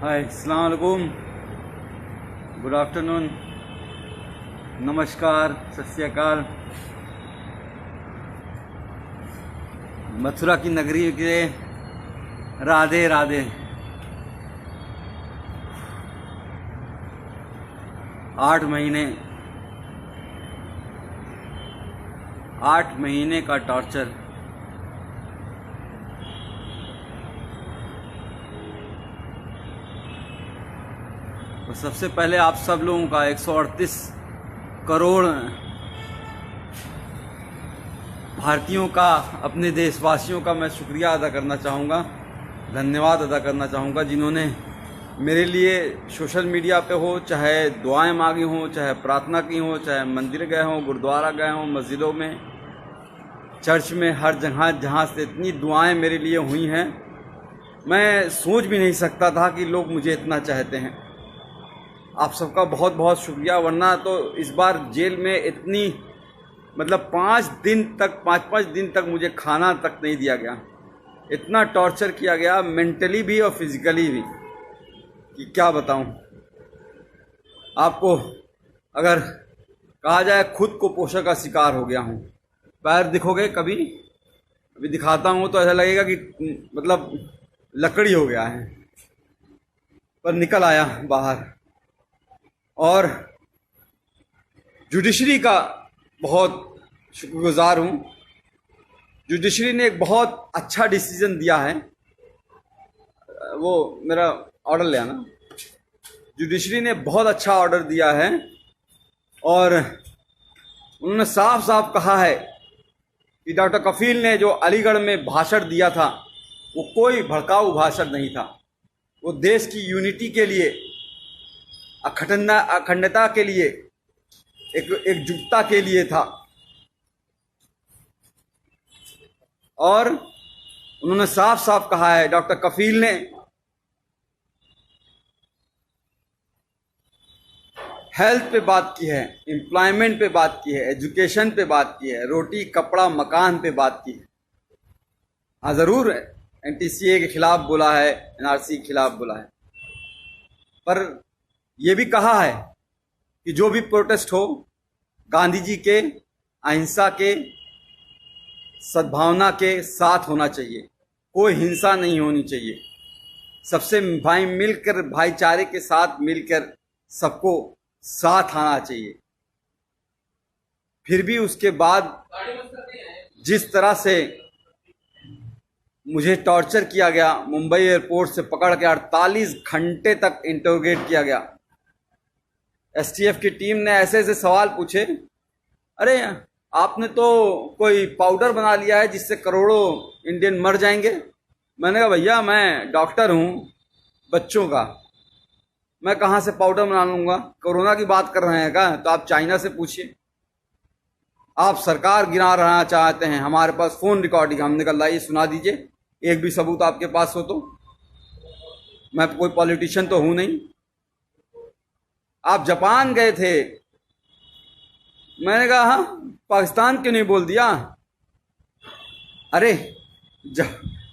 हाय, अस्सलाम वालेकुम, good afternoon, नमस्कार, सत श्री अकाल। मथुरा की नगरी के राधे राधे। 8 महीने का टॉर्चर। तो सबसे पहले आप सब लोगों का 138 करोड़ भारतीयों का, अपने देशवासियों का मैं शुक्रिया अदा करना चाहूँगा, धन्यवाद अदा करना चाहूँगा, जिन्होंने मेरे लिए सोशल मीडिया पे हो, चाहे दुआएं मांगी हों, चाहे प्रार्थना की हो, चाहे मंदिर गए हों, गुरुद्वारा गए हों, मस्जिदों में, चर्च में, हर जगह जहाँ से इतनी दुआएं मेरे लिए हुई हैं, मैं सोच भी नहीं सकता था कि लोग मुझे इतना चाहते हैं। आप सबका बहुत बहुत शुक्रिया। वरना तो इस बार जेल में इतनी मतलब 5 दिन तक मुझे खाना तक नहीं दिया गया। इतना टॉर्चर किया गया, मेंटली भी और फिजिकली भी, कि क्या बताऊं आपको। अगर कहा जाए खुद को पोषण का शिकार हो गया हूं। पैर दिखोगे कभी, अभी दिखाता हूं तो ऐसा लगेगा कि मतलब लकड़ी हो गया है, पर निकल आया बाहर। और जुडिशरी का बहुत शुक्रगुजार हूँ। जुडिशरी ने एक बहुत अच्छा डिसीजन दिया है। वो मेरा ऑर्डर ले आना। जुडिशरी ने बहुत अच्छा ऑर्डर दिया है और उन्होंने साफ साफ कहा है कि डॉक्टर कफील ने जो अलीगढ़ में भाषण दिया था वो कोई भड़काऊ भाषण नहीं था। वो देश की यूनिटी के लिए, अखंडता के लिए, एकजुटता के लिए था। और उन्होंने साफ साफ कहा है, डॉक्टर कफील ने, हेल्थ पे बात की है, एम्प्लॉयमेंट पे बात की है, एजुकेशन पे बात की है, रोटी कपड़ा मकान पे बात की है। हाँ, ज़रूर एनटीसीए के खिलाफ बोला है, एनआरसी के खिलाफ बोला है, पर यह भी कहा है कि जो भी प्रोटेस्ट हो, गांधी जी के अहिंसा के, सद्भावना के साथ होना चाहिए। कोई हिंसा नहीं होनी चाहिए। सबसे मिलकर, भाईचारे के साथ मिलकर सबको साथ आना चाहिए। फिर भी उसके बाद जिस तरह से मुझे टॉर्चर किया गया, मुंबई एयरपोर्ट से पकड़ के 48 घंटे तक इंटरोगेट किया गया। एसटीएफ की टीम ने ऐसे ऐसे सवाल पूछे, अरे आपने तो कोई पाउडर बना लिया है जिससे करोड़ों इंडियन मर जाएंगे। मैंने कहा भैया, मैं डॉक्टर हूँ बच्चों का, मैं कहाँ से पाउडर बना लूँगा। कोरोना की बात कर रहे हैं क्या? तो आप चाइना से पूछिए। आप सरकार गिरा रहना चाहते हैं, हमारे पास फ़ोन रिकॉर्डिंग, हमने कहा लाइए सुना दीजिए, एक भी सबूत आपके पास हो तो। मैं कोई पॉलिटिशियन तो हूँ नहीं। आप जापान गए थे, मैंने कहा हाँ, पाकिस्तान क्यों नहीं बोल दिया? अरे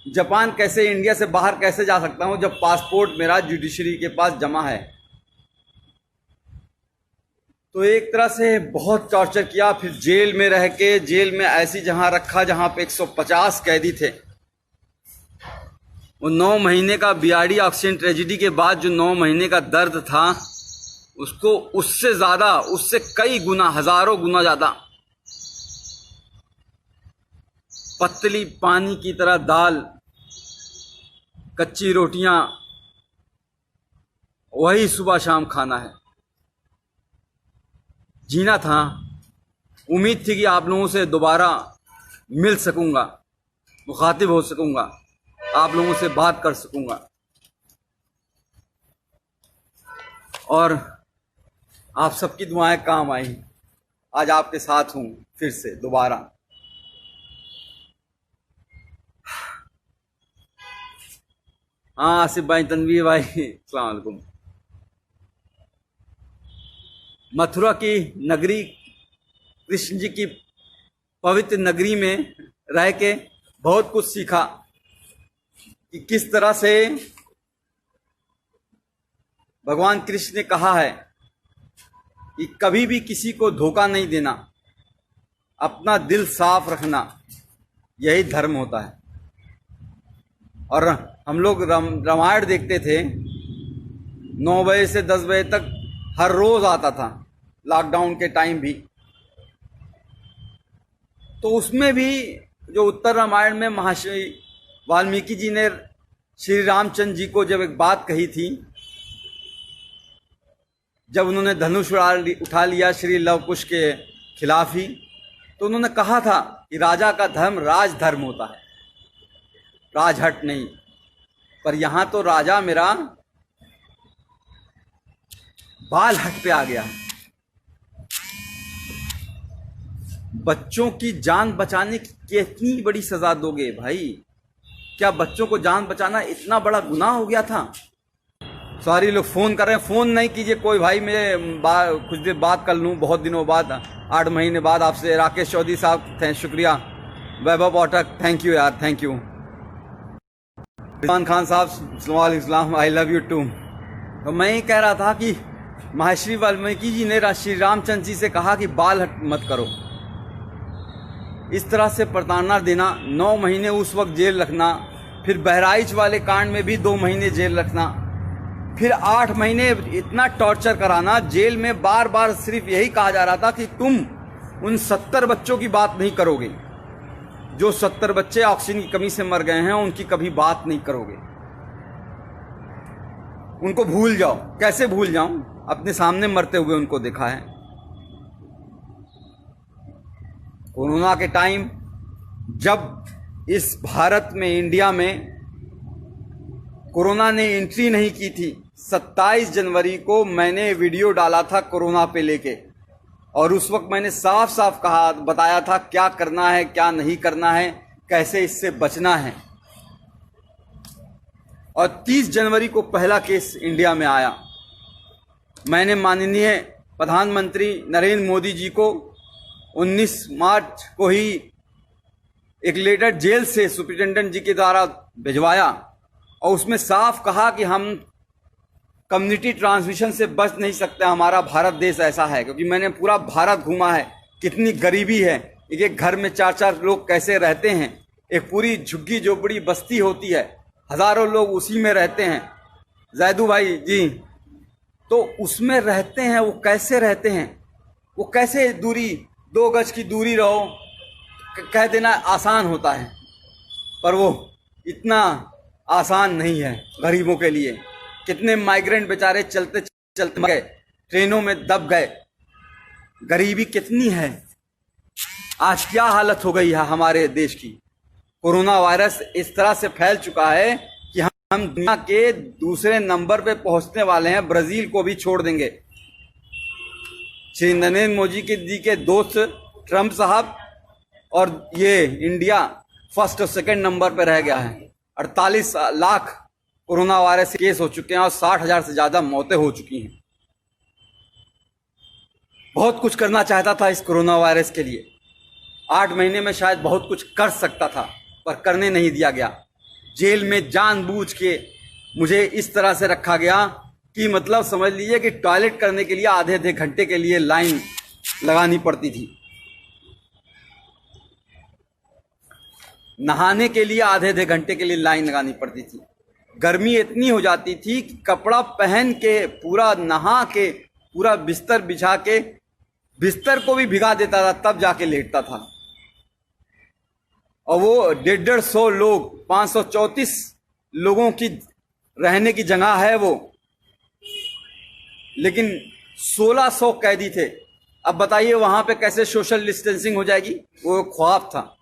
जापान कैसे, इंडिया से बाहर कैसे जा सकता हूं जब पासपोर्ट मेरा जुडिशरी के पास जमा है। तो एक तरह से बहुत टॉर्चर किया। फिर जेल में रह के, जेल में ऐसी जहां रखा जहां पे 150 कैदी थे। वो 9 महीने का बीआरडी ऑक्सीजन ट्रेजेडी के बाद जो 9 महीने का दर्द था, उसको उससे ज्यादा, उससे कई गुना, हजारों गुना ज्यादा पतली पानी की तरह दाल, कच्ची रोटियां, वही सुबह शाम खाना है। जीना था। उम्मीद थी कि आप लोगों से दोबारा मिल सकूंगा, मुखातिब हो सकूंगा, आप लोगों से बात कर सकूंगा। और आप सबकी दुआएं काम आई। आज आपके साथ हूं फिर से दोबारा। हाँ, आसिफ भाई, तनवीर भाई, अस्सलाम वालेकुम। मथुरा की नगरी, कृष्ण जी की पवित्र नगरी में रह के बहुत कुछ सीखा कि किस तरह से भगवान कृष्ण ने कहा है कि कभी भी किसी को धोखा नहीं देना, अपना दिल साफ रखना, यही धर्म होता है। और हम लोग रामायण देखते थे 9 बजे से 10 बजे तक, हर रोज आता था, लॉकडाउन के टाइम भी। तो उसमें भी जो उत्तर रामायण में महर्षि वाल्मीकि जी ने श्री रामचंद्र जी को जब एक बात कही थी, जब उन्होंने धनुष उठा लिया श्री लव कुश के खिलाफ ही, तो उन्होंने कहा था कि राजा का धर्म राजधर्म होता है, राजहट नहीं। पर यहां तो राजा मेरा बाल हट पे आ गया। बच्चों की जान बचाने की कितनी बड़ी सजा दोगे भाई? क्या बच्चों को जान बचाना इतना बड़ा गुनाह हो गया था? सारे लोग फोन कर रहे हैं, फोन नहीं कीजिए कोई भाई, मैं कुछ देर बात कर लूँ, बहुत दिनों बाद, 8 महीने बाद आपसे। राकेश चौधरी साहब शुक्रिया, वैभव पाठक थैंक यू यार, थैंक यू। इरफान खान साहब इस्लाम, आई लव यू टू। तो मैं ये कह रहा था कि महर्षि वाल्मीकि जी ने श्री रामचंद्र जी से कहा कि बाल हट मत करो। इस तरह से प्रताड़ना देना, 9 महीने उस वक्त जेल रखना, फिर बहराइच वाले कांड में भी 2 महीने जेल रखना, फिर 8 महीने इतना टॉर्चर कराना जेल में। बार बार सिर्फ यही कहा जा रहा था कि तुम उन 70 बच्चों की बात नहीं करोगे, जो 70 बच्चे ऑक्सीजन की कमी से मर गए हैं, उनकी कभी बात नहीं करोगे, उनको भूल जाओ। कैसे भूल जाऊं? अपने सामने मरते हुए उनको देखा है। कोरोना के टाइम जब इस भारत में, इंडिया में कोरोना ने एंट्री नहीं की थी, 27 जनवरी को मैंने वीडियो डाला था कोरोना पे लेके, और उस वक्त मैंने साफ साफ कहा, बताया था क्या करना है, क्या नहीं करना है, कैसे इससे बचना है। और 30 जनवरी को पहला केस इंडिया में आया। मैंने माननीय प्रधानमंत्री नरेंद्र मोदी जी को 19 मार्च को ही एक लेटर जेल से सुप्रिंटेंडेंट जी के द्वारा भिजवाया, और उसमें साफ कहा कि हम कम्युनिटी ट्रांसमिशन से बच नहीं सकते, हमारा भारत देश ऐसा है। क्योंकि मैंने पूरा भारत घूमा है, कितनी गरीबी है, एक घर में 4-4 लोग कैसे रहते हैं, एक पूरी झुग्गी झोपड़ी बस्ती होती है, हजारों लोग उसी में रहते हैं। जैदू भाई जी, तो उसमें रहते हैं, वो कैसे रहते हैं, वो कैसे दूरी, 2 गज की दूरी रहो, कह देना आसान होता है, पर वो इतना आसान नहीं है गरीबों के लिए। कितने माइग्रेंट बेचारे चलते चलते गए, ट्रेनों में दब गए। गरीबी कितनी है, आज क्या हालत हो गई है हमारे देश की। कोरोना वायरस इस तरह से फैल चुका है कि हम दुनिया के दूसरे नंबर पे पहुंचने वाले हैं, ब्राजील को भी छोड़ देंगे। श्री नरेंद्र मोदी जी के दोस्त ट्रंप साहब और ये इंडिया फर्स्ट और सेकंड नंबर पे रह गया है। 48 लाख कोरोना वायरस केस हो चुके हैं और 60,000 से ज्यादा मौतें हो चुकी हैं। बहुत कुछ करना चाहता था इस कोरोना वायरस के लिए, 8 महीने में शायद बहुत कुछ कर सकता था, पर करने नहीं दिया गया। जेल में जानबूझ के मुझे इस तरह से रखा गया कि मतलब समझ लीजिए कि टॉयलेट करने के लिए आधे घंटे के लिए लाइन लगानी पड़ती थी, नहाने के लिए आधे घंटे के लिए लाइन लगानी पड़ती थी। गर्मी इतनी हो जाती थी कि कपड़ा पहन के, पूरा नहा के, पूरा बिस्तर बिछा के, बिस्तर को भी भिगा देता था, तब जाके लेटता था। और वो 150 लोग, 534 लोगों की रहने की जगह है वो, लेकिन 1600 कैदी थे। अब बताइए वहां पे कैसे सोशल डिस्टेंसिंग हो जाएगी? वो ख्वाब था।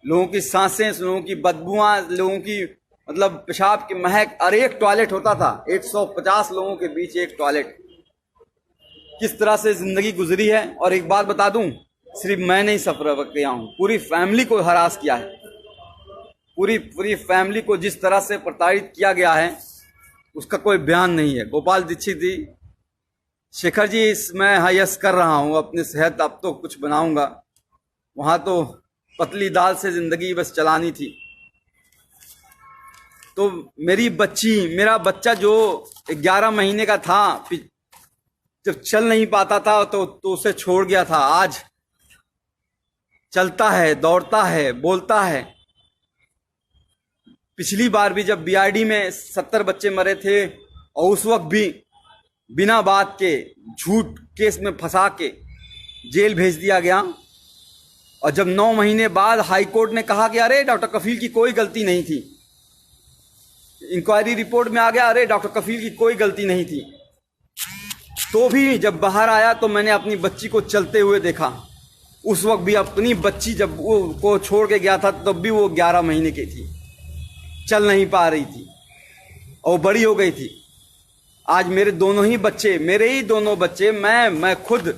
लोगों की सांसें, लोगों की बदबुआं, लोगों की मतलब पेशाब की महक, और एक टॉयलेट होता था, 150 लोगों के बीच एक टॉयलेट। किस तरह से जिंदगी गुजरी है। और एक बात बता दूं, सिर्फ मैं नहीं सफर किया हूं, पूरी फैमिली को हरास किया है। पूरी फैमिली को जिस तरह से प्रताड़ित किया गया है उसका कोई बयान नहीं है। गोपाल दीक्षित जी, शेखर जी, मैं हायस कर रहा हूं अपनी सेहत, अब तो कुछ बनाऊंगा। वहां तो पतली दाल से जिंदगी बस चलानी थी। तो मेरा बच्चा जो 11 महीने का था, जब चल नहीं पाता था तो उसे छोड़ गया था, आज चलता है, दौड़ता है, बोलता है। पिछली बार भी जब बीआरडी में 70 बच्चे मरे थे और उस वक्त भी बिना बात के झूठ केस में फंसा के जेल भेज दिया गया, और जब 9 महीने बाद हाई कोर्ट ने कहा कि अरे डॉक्टर कफील की कोई गलती नहीं थी, इंक्वायरी रिपोर्ट में आ गया अरे डॉक्टर कफील की कोई गलती नहीं थी, तो भी जब बाहर आया तो मैंने अपनी बच्ची को चलते हुए देखा। उस वक्त भी अपनी बच्ची जब वो को छोड़ के गया था तब भी वो 11 महीने की थी, चल नहीं पा रही थी और बड़ी हो गई थी। आज मेरे दोनों ही बच्चे, मेरे ही दोनों बच्चे, मैं खुद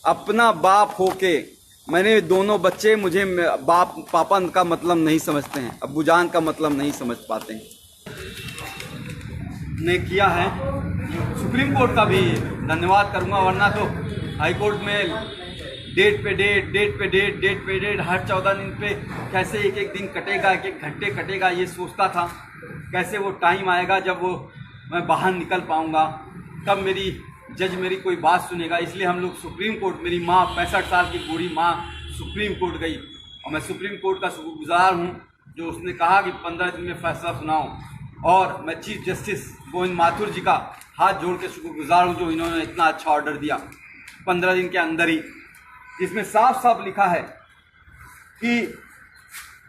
अपना बाप होके, मैंने दोनों बच्चे, मुझे बाप पापा का मतलब नहीं समझते हैं, अब्बूजान का मतलब नहीं समझ पाते हैं। ने किया है, सुप्रीम कोर्ट का भी धन्यवाद करूंगा, वरना तो हाई कोर्ट में डेट पे डेट हर 14 दिन पे कैसे एक एक दिन कटेगा, एक एक घंटे कटेगा, ये सोचता था कैसे वो टाइम आएगा जब वो मैं बाहर निकल पाऊंगा, तब मेरी जज मेरी कोई बात सुनेगा। इसलिए हम लोग सुप्रीम कोर्ट, मेरी माँ 65 साल की बूढ़ी माँ सुप्रीम कोर्ट गई और मैं सुप्रीम कोर्ट का शुक्रगुजार हूँ जो उसने कहा कि 15 दिन में फैसला सुनाओ, और मैं चीफ जस्टिस गोविंद माथुर जी का हाथ जोड़ के शुक्रगुजार हूँ जो इन्होंने इतना अच्छा ऑर्डर दिया 15 दिन के अंदर ही, जिसमें साफ साफ लिखा है कि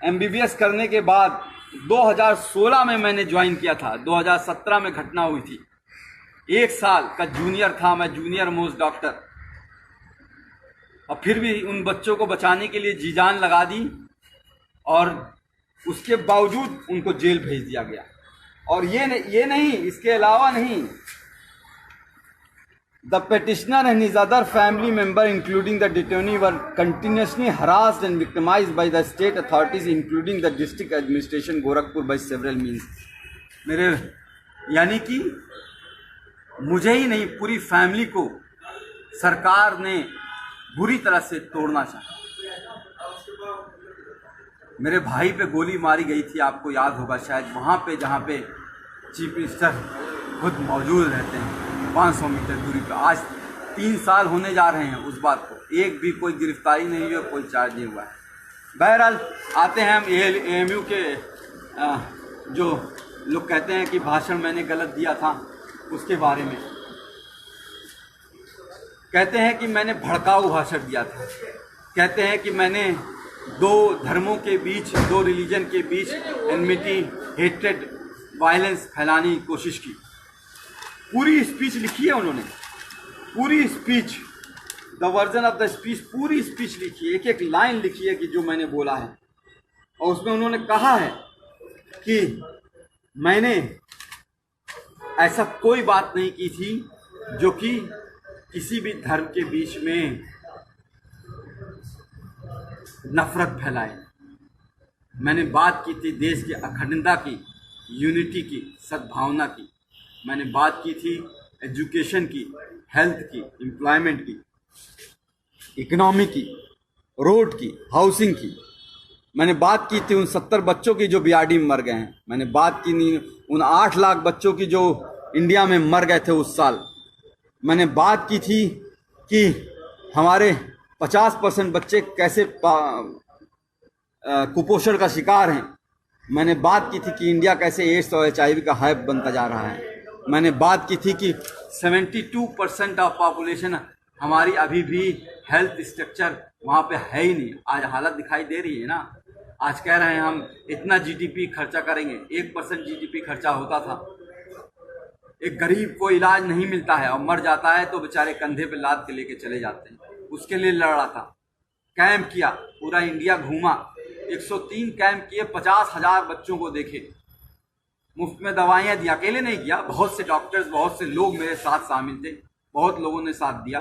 MBBS करने के बाद 2016 में मैंने ज्वाइन किया था, 2017 में घटना हुई थी, 1 साल का जूनियर था मैं, जूनियर मोस्ट डॉक्टर, और फिर भी उन बच्चों को बचाने के लिए जी जान लगा दी और उसके बावजूद उनको जेल भेज दिया गया। और ये नहीं, इसके अलावा नहीं, The petitioner and his other family member, including the detainee, were continuously harassed and victimized by the state authorities, including the district administration Gorakhpur, by several means. मेरे यानी कि मुझे ही नहीं, पूरी फैमिली को सरकार ने बुरी तरह से तोड़ना चाहा। मेरे भाई पे गोली मारी गई थी, आपको याद होगा शायद, वहाँ पे जहाँ पे चीफ मिनिस्टर खुद मौजूद रहते हैं, 500 मीटर दूरी पर। आज 3 साल होने जा रहे हैं उस बात को, एक भी कोई गिरफ्तारी नहीं हुई, कोई चार्ज नहीं हुआ है। बहरहाल आते हैं हम AMU के जो लोग कहते हैं कि भाषण मैंने गलत दिया था उसके बारे में। कहते हैं कि मैंने भड़काऊ भाषण दिया था, कहते हैं कि मैंने 2 धर्मों के बीच, 2 रिलीजन के बीच एनमिटी, हेट्रेड, वायलेंस फैलाने की कोशिश की। पूरी स्पीच लिखी है उन्होंने, पूरी speech, the version of the speech, पूरी स्पीच लिखी है, एक एक लाइन लिखी है कि जो मैंने बोला है, और उसमें उन्होंने कहा है कि मैंने ऐसा कोई बात नहीं की थी जो कि किसी भी धर्म के बीच में नफरत फैलाए। मैंने बात की थी देश की अखंडता की, यूनिटी की, सद्भावना की। मैंने बात की थी एजुकेशन की, हेल्थ की, एम्प्लॉयमेंट की, इकोनॉमी की, रोड की, हाउसिंग की। मैंने बात की थी उन 70 बच्चों की जो बीआरडी में मर गए हैं। मैंने बात की नहीं उन 8 लाख बच्चों की जो इंडिया में मर गए थे उस साल। मैंने बात की थी कि हमारे 50% बच्चे कैसे कुपोषण का शिकार हैं। मैंने बात की थी कि इंडिया कैसे एड्स और HIV का हब बनता जा रहा है। मैंने बात की थी कि 72% ऑफ पॉपुलेशन हमारी अभी भी हेल्थ स्ट्रक्चर वहाँ पे है ही नहीं। आज हालत दिखाई दे रही है ना, आज कह रहे हैं हम इतना GDP खर्चा करेंगे, 1% GDP खर्चा होता था। एक गरीब को इलाज नहीं मिलता है और मर जाता है तो बेचारे कंधे पे लाद के लेके चले जाते हैं। उसके लिए लड़ा था, कैंप किया, पूरा इंडिया घूमा, 103 कैंप किए, 50,000 बच्चों को देखे, मुफ्त में दवाइयाँ दी। अकेले नहीं किया, बहुत से डॉक्टर्स, बहुत से लोग मेरे साथ शामिल थे, बहुत लोगों ने साथ दिया।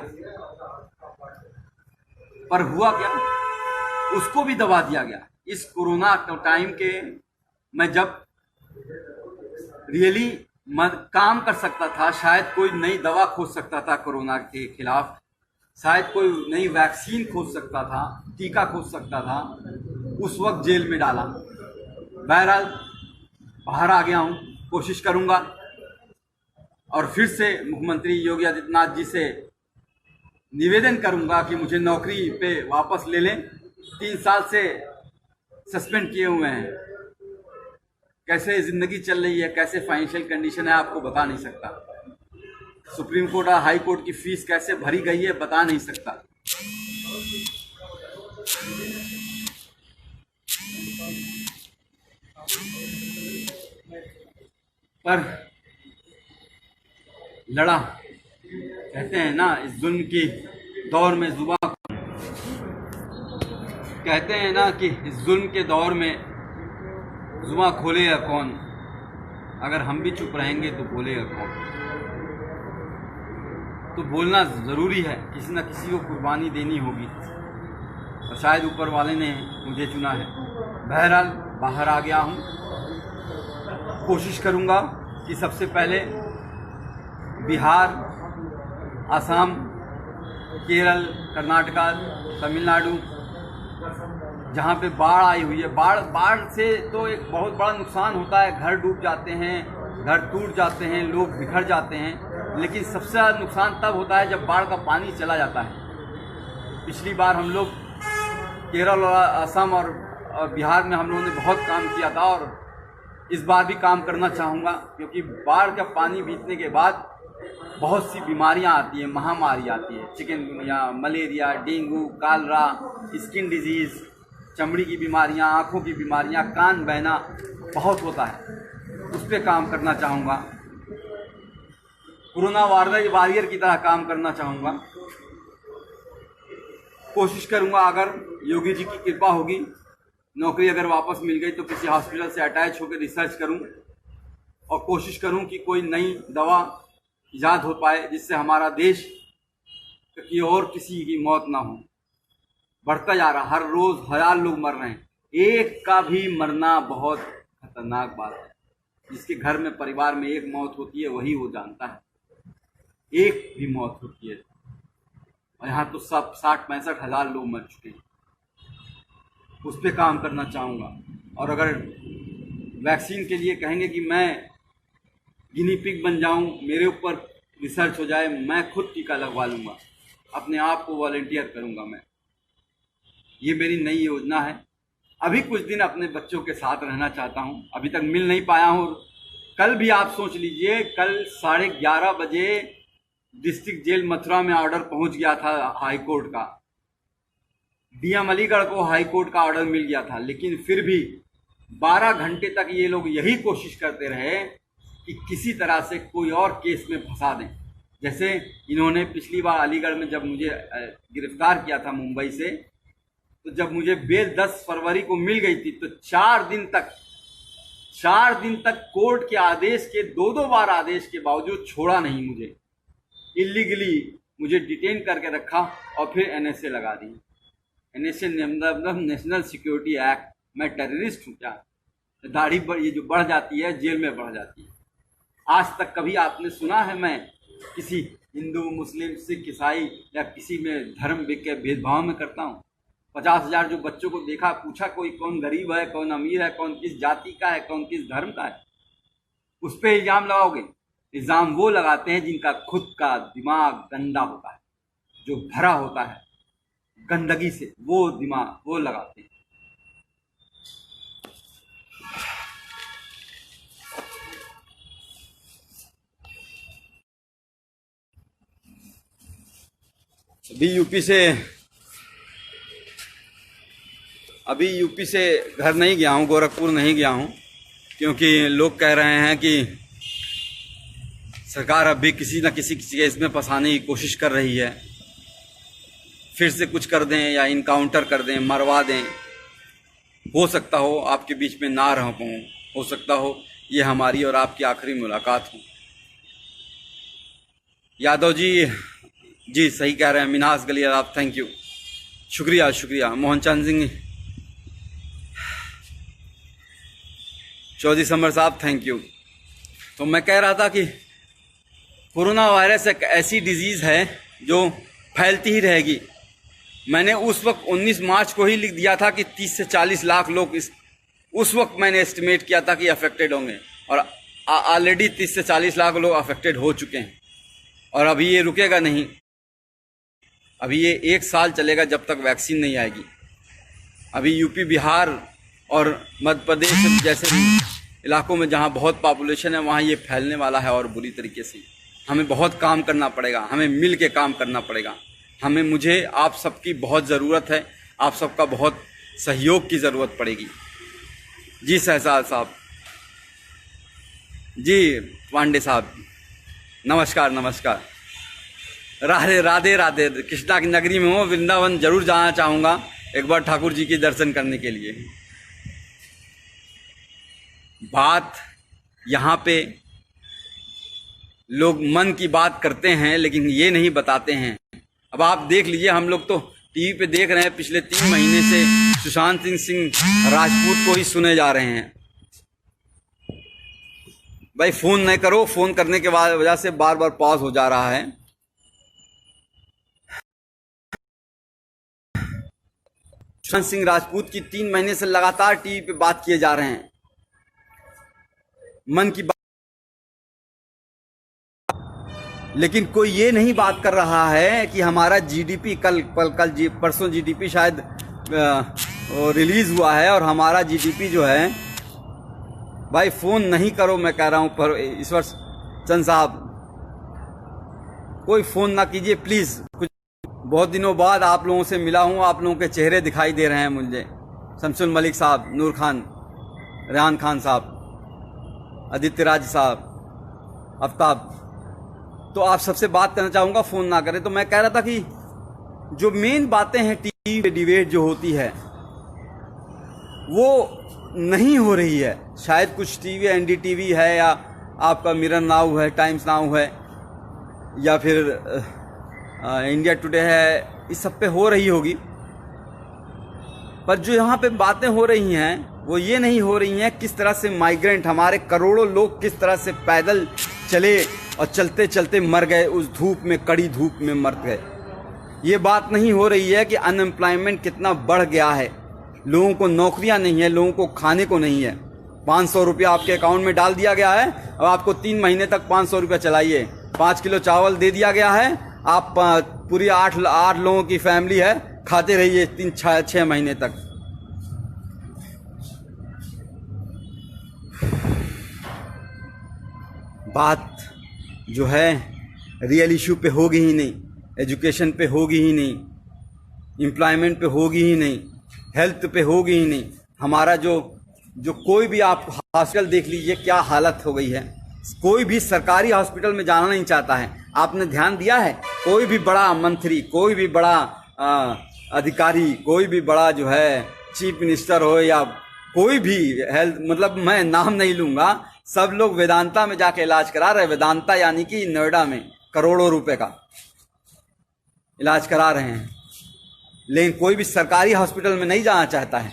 पर हुआ क्या, उसको भी दबा दिया गया। इस कोरोना टाइम के मैं जब रियली काम कर सकता था, शायद कोई नई दवा खोज सकता था कोरोना के खिलाफ, शायद कोई नई वैक्सीन खोज सकता था, टीका खोज सकता था, उस वक्त जेल में डाला। बहरहाल बाहर आ गया हूँ, कोशिश करूँगा और फिर से मुख्यमंत्री योगी आदित्यनाथ जी से निवेदन करूँगा कि मुझे नौकरी पे वापस ले लें। 3 साल से सस्पेंड किए हुए हैं। कैसे ज़िंदगी चल रही है, कैसे फाइनेंशियल कंडीशन है, आपको बता नहीं सकता। सुप्रीम कोर्ट और हाई कोर्ट की फीस कैसे भरी गई है, बता नहीं सकता। पर लड़ा, कहते हैं ना, इस जुल्म की दौर में जुबान, कहते हैं ना कि इस जुल्म के दौर में जुबान खोलेगा कौन। अगर हम भी चुप रहेंगे तो बोलेगा कौन। तो बोलना ज़रूरी है, किसी न किसी को कुर्बानी देनी होगी और शायद ऊपर वाले ने मुझे चुना है। बहरहाल बाहर आ गया हूँ, कोशिश करूँगा कि सबसे पहले बिहार, असम, केरल, कर्नाटका, तमिलनाडु, जहाँ पे बाढ़ आई हुई है, बाढ़ से तो एक बहुत बड़ा नुकसान होता है। घर डूब जाते हैं, घर टूट जाते हैं, लोग बिखर जाते हैं। लेकिन सबसे ज़्यादा नुकसान तब होता है जब बाढ़ का पानी चला जाता है। पिछली बार हम लोग केरल और असम और बिहार में हम लोगों ने बहुत काम किया था और इस बार भी काम करना चाहूँगा, क्योंकि बाढ़ का पानी बीतने के बाद बहुत सी बीमारियां आती हैं, महामारी आती है। Chikungunya, malaria, dengue, Kalra, skin disease, चमड़ी की बीमारियां, आँखों की बीमारियां, कान बहना बहुत होता है। उस पर काम करना चाहूँगा। कोरोना वॉरियर की तरह काम करना चाहूँगा। कोशिश करूँगा, अगर योगी जी की कृपा होगी, नौकरी अगर वापस मिल गई तो किसी हॉस्पिटल से अटैच होकर रिसर्च करूँ और कोशिश करूँ कि कोई नई दवा ईजाद हो पाए जिससे हमारा देश की और किसी की मौत ना हो। बढ़ता जा रहा, हर रोज़ 1000 लोग मर रहे हैं। एक का भी मरना बहुत खतरनाक बात है। जिसके घर में, परिवार में एक मौत होती है, वही वो जानता है एक भी मौत होती है। और यहाँ तो सब 60-65 हज़ार लोग मर चुके हैं। उस पर काम करना चाहूँगा। और अगर वैक्सीन के लिए कहेंगे कि मैं गिनी पिग बन जाऊं, मेरे ऊपर रिसर्च हो जाए, मैं खुद टीका लगवा लूँगा, अपने आप को वॉलंटियर करूँगा मैं। ये मेरी नई योजना है। अभी कुछ दिन अपने बच्चों के साथ रहना चाहता हूँ, अभी तक मिल नहीं पाया हूँ। कल भी आप सोच लीजिए, कल 11:30 बजे डिस्ट्रिक्ट जेल मथुरा में ऑर्डर पहुँच गया था हाई कोर्ट का। डीएम अलीगढ़ को हाई कोर्ट का ऑर्डर मिल गया था, लेकिन फिर भी 12 घंटे तक ये लोग यही कोशिश करते रहे कि किसी तरह से कोई और केस में फंसा दें। जैसे इन्होंने पिछली बार अलीगढ़ में जब मुझे गिरफ्तार किया था मुंबई से, तो जब मुझे बेल 10 फरवरी को मिल गई थी तो 4 दिन तक कोर्ट के आदेश के 2-2 बार आदेश के बावजूद छोड़ा नहीं मुझे। इलीगली मुझे डिटेन करके रखा और फिर एनएसए लगा दी। एनएसए मतलब नेशनल सिक्योरिटी एक्ट। मैं टेररिस्ट हूँ क्या? दाढ़ी ये जो बढ़ जाती है, जेल में बढ़ जाती है। आज तक कभी आपने सुना है मैं किसी हिंदू, मुस्लिम, सिख, ईसाई या किसी में धर्म के भेदभाव में करता हूँ? 50,000 जो बच्चों को देखा, पूछा कोई कौन गरीब है, कौन अमीर है, कौन किस जाति का है, कौन किस धर्म का है? उस पर इल्ज़ाम लगाओगे? इल्ज़ाम वो लगाते हैं जिनका खुद का दिमाग गंदा होता है, जो भरा होता है गंदगी से, वो दिमाग वो लगाते हैं। अभी यूपी से घर नहीं गया हूँ, गोरखपुर नहीं गया हूँ, क्योंकि लोग कह रहे हैं कि सरकार अभी किसी न किसी केस में फंसाने की कोशिश कर रही है। फिर से कुछ कर दें या इनकाउंटर कर दें, मरवा दें। हो सकता हो आपके बीच में ना रह पाऊँ, हो सकता हो ये हमारी और आपकी आखिरी मुलाकात हो। यादव जी सही कह रहे हैं। मिनास गली आप, थैंक यू, शुक्रिया। मोहन चंद सिंह चौधरी समर साहब, थैंक यू। तो मैं कह रहा था कि कोरोना वायरस एक ऐसी डिजीज़ है जो फैलती ही रहेगी। मैंने उस वक्त 19 मार्च को ही लिख दिया था कि 30 से 40 लाख लोग इस उस वक्त मैंने एस्टिमेट किया था कि अफेक्टेड होंगे, और ऑलरेडी 30 से 40 लाख लोग अफेक्टेड हो चुके हैं। और अभी ये रुकेगा नहीं, अभी ये 1 साल चलेगा जब तक वैक्सीन नहीं आएगी। अभी यूपी, बिहार और मध्य प्रदेश जैसे इलाकों में जहाँ बहुत पॉपुलेशन है वहाँ ये फैलने वाला है, और बुरी तरीके से। हमें बहुत काम करना पड़ेगा, हमें मिल के काम करना पड़ेगा। मुझे आप सबकी बहुत ज़रूरत है, आप सबका बहुत सहयोग की ज़रूरत पड़ेगी। जी शहजाद साहब, जी पांडे साहब, नमस्कार नमस्कार। राधे राधे राधे। कृष्णा की नगरी में हूँ, वृंदावन जरूर जाना चाहूँगा एक बार ठाकुर जी के दर्शन करने के लिए। बात यहाँ पे लोग मन की बात करते हैं लेकिन ये नहीं बताते हैं। अब आप देख लीजिए, हम लोग तो टीवी पे देख रहे हैं, पिछले 3 महीने से सुशांत सिंह राजपूत को ही सुने जा रहे हैं। भाई फोन नहीं करो, फोन करने के वजह से बार बार पॉज हो जा रहा है। सुशांत सिंह राजपूत की 3 महीने से लगातार टीवी पे बात किए जा रहे हैं, मन की बात, लेकिन कोई ये नहीं बात कर रहा है कि हमारा जीडीपी परसों जीडीपी शायद रिलीज हुआ है, और हमारा जीडीपी जो है, भाई फोन नहीं करो, मैं कह रहा हूं। पर ईश्वर चंद साहब, कोई फोन ना कीजिए प्लीज। कुछ बहुत दिनों बाद आप लोगों से मिला हूं, आप लोगों के चेहरे दिखाई दे रहे हैं मुझे। शमसुल मलिक साहब, नूर खान, रेहान खान साहब, आदित्य राज साहब, आफ्ताब, तो आप सबसे बात करना चाहूँगा, फ़ोन ना करें। तो मैं कह रहा था कि जो मेन बातें हैं टीवी पे डिबेट जो होती है वो नहीं हो रही है। शायद कुछ टीवी, एनडीटीवी है, या आपका मिरर नाउ है, टाइम्स नाउ है, या फिर इंडिया टुडे है, इस सब पे हो रही होगी। पर जो यहाँ पे बातें हो रही हैं वो ये नहीं हो रही हैं किस तरह से माइग्रेंट, हमारे करोड़ों लोग किस तरह से पैदल चले और चलते चलते मर गए, उस धूप में, कड़ी धूप में मर गए। ये बात नहीं हो रही है कि अनएम्प्लॉयमेंट कितना बढ़ गया है, लोगों को नौकरियां नहीं है, लोगों को खाने को नहीं है। 500 रुपया आपके अकाउंट में डाल दिया गया है, अब आपको 3 महीने तक 500 रुपया चलाइए। 5 किलो चावल दे दिया गया है, आप पूरी 8 लोगों की फैमिली है, खाते रहिए 3-6 महीने तक। बात जो है रियल इशू पे होगी ही नहीं, एजुकेशन पे होगी ही नहीं, एम्प्लॉयमेंट पे होगी ही नहीं, हेल्थ पे होगी ही नहीं। हमारा जो कोई भी आप हॉस्पिटल देख लीजिए क्या हालत हो गई है। कोई भी सरकारी हॉस्पिटल में जाना नहीं चाहता है। आपने ध्यान दिया है, कोई भी बड़ा मंत्री, कोई भी बड़ा अधिकारी, कोई भी बड़ा जो है चीफ मिनिस्टर हो, या कोई भी हेल्थ, मतलब मैं नाम नहीं लूंगा, सब लोग वेदांता में जाके इलाज करा रहे हैं। वेदांता यानी कि नोएडा में करोड़ों रुपए का इलाज करा रहे हैं, लेकिन कोई भी सरकारी हॉस्पिटल में नहीं जाना चाहता है।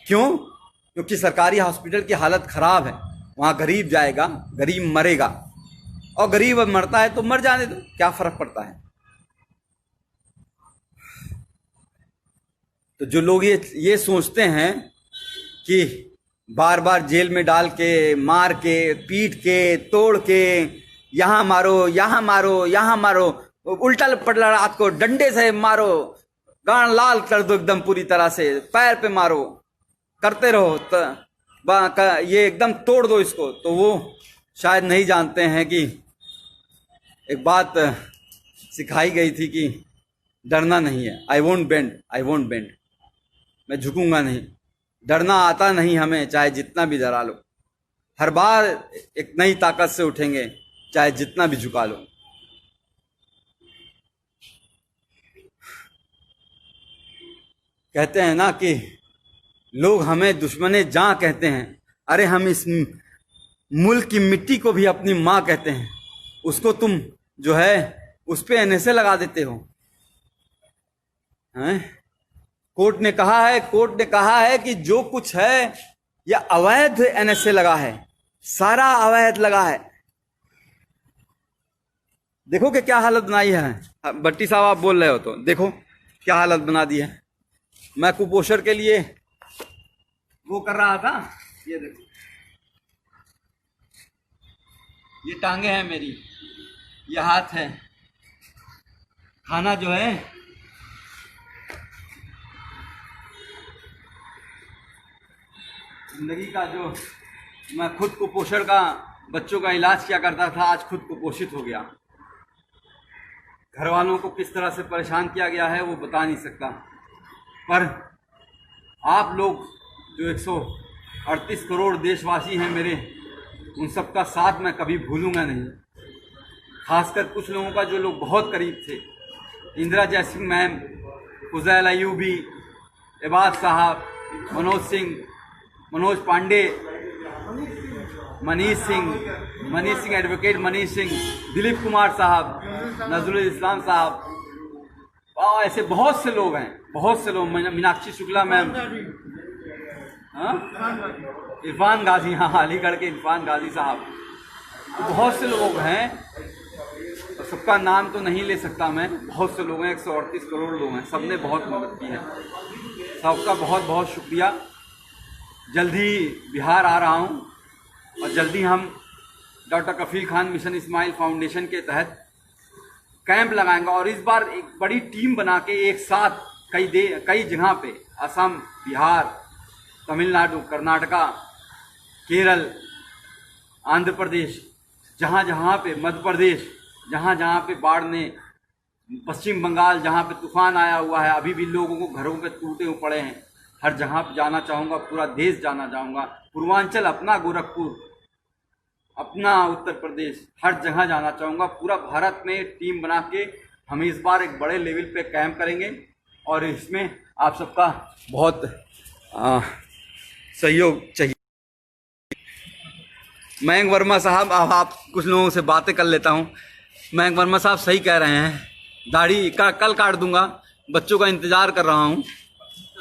क्यों? क्योंकि सरकारी हॉस्पिटल की हालत खराब है। वहां गरीब जाएगा, गरीब मरेगा, और गरीब मरता है तो मर जाने दो, क्या फर्क पड़ता है। तो जो लोग ये सोचते हैं कि बार बार जेल में डाल के, मार के, पीट के, तोड़ के, यहाँ मारो, यहाँ मारो, यहाँ मारो, उल्टा पटला रात को डंडे से मारो, गान लाल कर दो एकदम पूरी तरह से, पैर पे मारो, करते रहो, ये एकदम तोड़ दो इसको, तो वो शायद नहीं जानते हैं कि एक बात सिखाई गई थी कि डरना नहीं है। I won't bend, I won't bend, मैं झुकूंगा नहीं। डरना आता नहीं हमें, चाहे जितना भी डरा लो। हर बार एक नई ताकत से उठेंगे, चाहे जितना भी झुका लो। कहते हैं ना कि लोग हमें दुश्मने जान कहते हैं। अरे हम इस मुल्क की मिट्टी को भी अपनी माँ कहते हैं, उसको तुम जो है उस पे एनएसए लगा देते हो। हैं? कोर्ट ने कहा है कि जो कुछ है यह अवैध एनएसए लगा है, सारा अवैध लगा है। देखो कि क्या हालत बनाई है। भट्टी साहब आप बोल रहे हो तो देखो क्या हालत बना दी है। मैं कुपोषण के लिए वो कर रहा था। ये देखो, ये टांगे हैं मेरी, ये हाथ है। खाना जो है जिंदगी का, जो मैं खुद कुपोषण का, बच्चों का इलाज किया करता था, आज खुद कुपोषित हो गया। घर वालों को किस तरह से परेशान किया गया है वो बता नहीं सकता, पर आप लोग जो 138 करोड़ देशवासी हैं मेरे, उन सब का साथ मैं कभी भूलूंगा नहीं। खासकर कुछ लोगों का जो लोग बहुत करीब थे, इंदिरा जयसिंह मैम, फुज़ैल अयूबी, इबाद साहब, मनोज सिंह, मनोज पांडे, मनीष सिंह एडवोकेट मनीष सिंह, दिलीप कुमार साहब, नजरुल इस्लाम साहब, और ऐसे बहुत से लोग हैं, बहुत से लोग, मीनाक्षी शुक्ला मैम, इरफान गाजी, हाँ अलीगढ़ के इरफान गाजी साहब, तो बहुत से लोग हैं। सबका नाम तो नहीं ले सकता मैं, बहुत से लोग हैं, 138 करोड़ लोग हैं, सबने बहुत मदद की है। सबका बहुत बहुत शुक्रिया। जल्दी बिहार आ रहा हूँ और जल्दी हम डॉक्टर कफील खान मिशन इस्माइल फाउंडेशन के तहत कैंप लगाएंगे, और इस बार एक बड़ी टीम बना के एक साथ कई जगह पे, असम, बिहार, तमिलनाडु, कर्नाटका, केरल, आंध्र प्रदेश, जहाँ जहाँ पे, मध्य प्रदेश, जहाँ जहाँ पे बाढ़ ने, पश्चिम बंगाल जहाँ पे तूफान आया हुआ है, अभी भी लोगों को घरों पे टूटे हुए पड़े हैं, हर जगह पे जाना चाहूँगा, पूरा देश जाना चाहूँगा, पूर्वांचल अपना, गोरखपुर अपना, उत्तर प्रदेश, हर जगह जाना चाहूँगा। पूरा भारत में टीम बना के हम इस बार एक बड़े लेवल पे कैंप करेंगे, और इसमें आप सबका बहुत सहयोग चाहिए। मयंक वर्मा साहब, अब आप कुछ लोगों से बातें कर लेता हूँ। मयंक वर्मा साहब सही कह रहे हैं, दाढ़ी कल काट दूंगा, बच्चों का इंतज़ार कर रहा हूँ,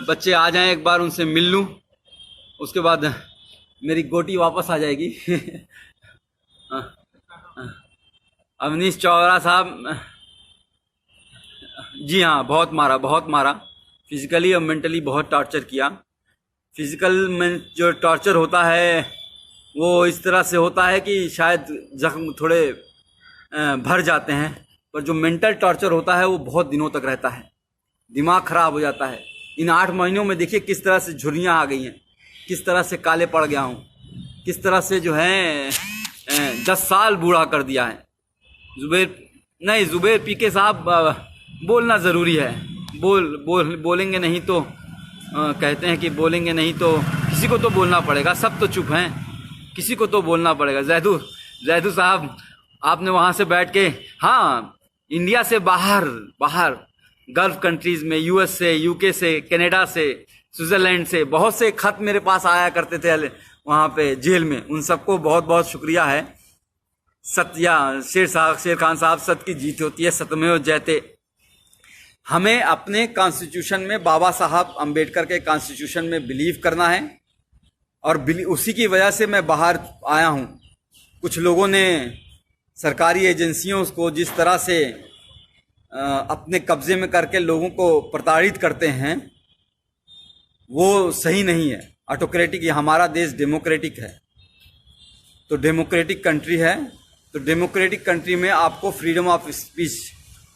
बच्चे आ जाएं, एक बार उनसे मिल लूँ, उसके बाद मेरी गोटी वापस आ जाएगी। अवनीश चौरा साहब, जी हाँ, बहुत मारा, फिजिकली और मेंटली बहुत टॉर्चर किया। फिजिकल में जो टॉर्चर होता है वो इस तरह से होता है कि शायद जख्म थोड़े भर जाते हैं, पर जो मेंटल टॉर्चर होता है वो बहुत दिनों तक रहता है, दिमाग खराब हो जाता है। इन 8 महीनों में देखिए किस तरह से झुर्रियाँ आ गई हैं, किस तरह से काले पड़ गया हूँ, किस तरह से जो है 10 साल बूढ़ा कर दिया है। जुबैर पीके साहब, बोलना ज़रूरी है, बोलेंगे नहीं तो कहते हैं कि बोलेंगे नहीं तो किसी को तो बोलना पड़ेगा, सब तो चुप हैं, किसी को तो बोलना पड़ेगा। जैदू साहब, आपने वहाँ से बैठ के, हाँ, इंडिया से बाहर गल्फ कंट्रीज़ में, यूएस से, यूके से, कनाडा से, स्विट्ज़रलैंड से बहुत से खत मेरे पास आया करते थे वहाँ पे जेल में, उन सबको बहुत बहुत शुक्रिया है। शेर खान साहब, सत्य की जीत होती है, सत्यमेव जयते। हमें अपने कॉन्स्टिट्यूशन में, बाबा साहब अम्बेडकर के कॉन्स्टिट्यूशन में बिलीव करना है, और उसी की वजह से मैं बाहर आया हूँ। कुछ लोगों ने सरकारी एजेंसियों को जिस तरह से अपने कब्जे में करके लोगों को प्रताड़ित करते हैं, वो सही नहीं है। ऑटोक्रेटिक, ये हमारा देश डेमोक्रेटिक है, तो डेमोक्रेटिक कंट्री है, तो डेमोक्रेटिक कंट्री में आपको फ्रीडम ऑफ स्पीच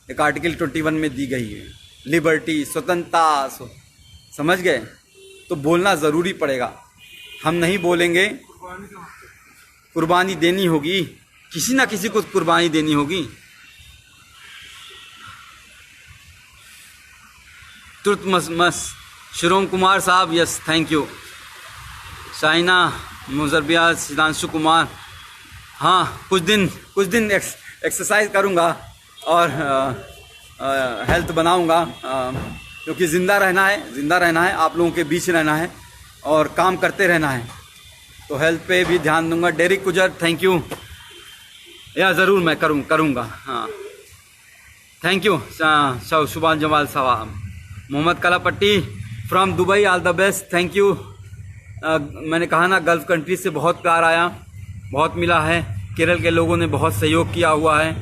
एक आर्टिकल 21 में दी गई है, लिबर्टी, स्वतंत्रता, समझ गए, तो बोलना ज़रूरी पड़ेगा। हम नहीं बोलेंगे, कुर्बानी देनी होगी, किसी ना किसी को कुर्बानी देनी होगी। तुर्तमस Shirom Kumar sahab, yes, thank you. Shaina Mujarbiya, Siddhanshu Kumar, हाँ, कुछ दिन एक्सरसाइज करूँगा और हेल्थ बनाऊँगा, क्योंकि ज़िंदा रहना है, आप लोगों के बीच रहना है और काम करते रहना है, तो हेल्थ पे भी ध्यान दूंगा। डेरिक गुजर, थैंक यू, या ज़रूर मैं करूँगा, हाँ, thank you. Shubhan Jamal sahab, Mohammad Kalapatti from Dubai, all the best, thank you. मैंने कहा ना, गल्फ कंट्री से बहुत प्यार आया, बहुत मिला है, केरल के लोगों ने बहुत सहयोग किया हुआ है,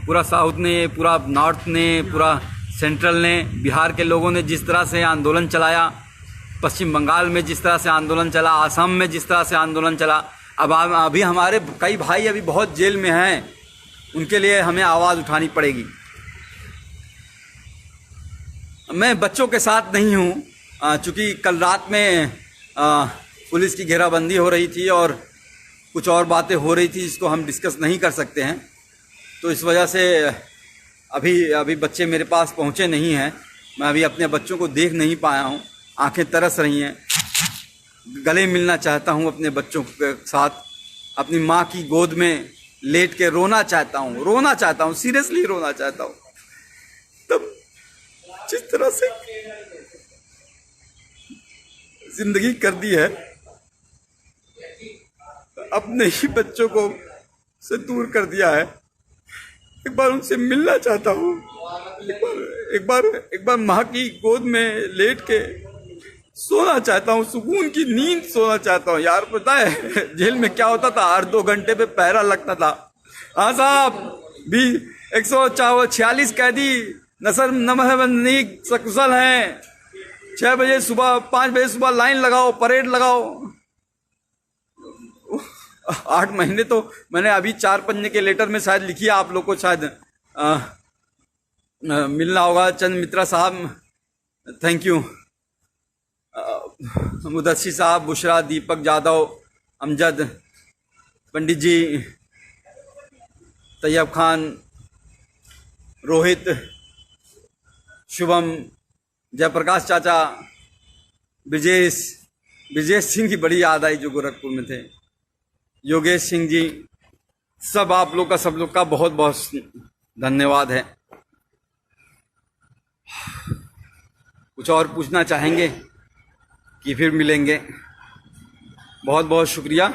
पूरा साउथ ने, पूरा नॉर्थ ने, पूरा सेंट्रल ने, बिहार के लोगों ने जिस तरह से आंदोलन चलाया, पश्चिम बंगाल में जिस तरह से आंदोलन चला, असम में जिस तरह से आंदोलन चला, अब अभी हमारे कई भाई अभी बहुत जेल में हैं, उनके लिए हमें आवाज़ उठानी पड़ेगी। मैं बच्चों के साथ नहीं हूँ, चूँकि कल रात में पुलिस की घेराबंदी हो रही थी और कुछ और बातें हो रही थी जिसको हम डिस्कस नहीं कर सकते हैं, तो इस वजह से अभी बच्चे मेरे पास पहुँचे नहीं हैं। मैं अभी अपने बच्चों को देख नहीं पाया हूँ, आंखें तरस रही हैं, गले मिलना चाहता हूँ अपने बच्चों के साथ, अपनी माँ की गोद में लेट के रोना चाहता हूँ, सीरियसली रोना चाहता हूँ। तब जिस तरह से जिंदगी कर दी है, अपने ही बच्चों को से दूर कर दिया है, एक बार उनसे मिलना चाहता हूँ, एक बार माँ की गोद में लेट के सोना चाहता हूँ, सुकून की नींद सोना चाहता हूँ। यार पता है जेल में क्या होता था, हर 2 घंटे पे पहरा लगता था। हाँ साहब, भी 146 कैदी नसर नमहबंदी सकुशल हैं, 6 बजे सुबह 5 बजे सुबह लाइन लगाओ, परेड लगाओ। 8 महीने तो मैंने अभी 4 पन्ने के लेटर में शायद लिखी है, आप लोग को शायद मिलना होगा। चंद मित्रा साहब, थैंक यू। मुदस्सी साहब, बुशरा, दीपक जादव, अमजद, पंडित जी, तैयब खान, रोहित, शुभम, जयप्रकाश चाचा, ब्रिजेश सिंह की बड़ी याद आई जो गोरखपुर में थे, योगेश सिंह जी, सब आप लोग का, सब लोग का बहुत बहुत धन्यवाद है। कुछ और पूछना चाहेंगे कि फिर मिलेंगे? बहुत बहुत शुक्रिया।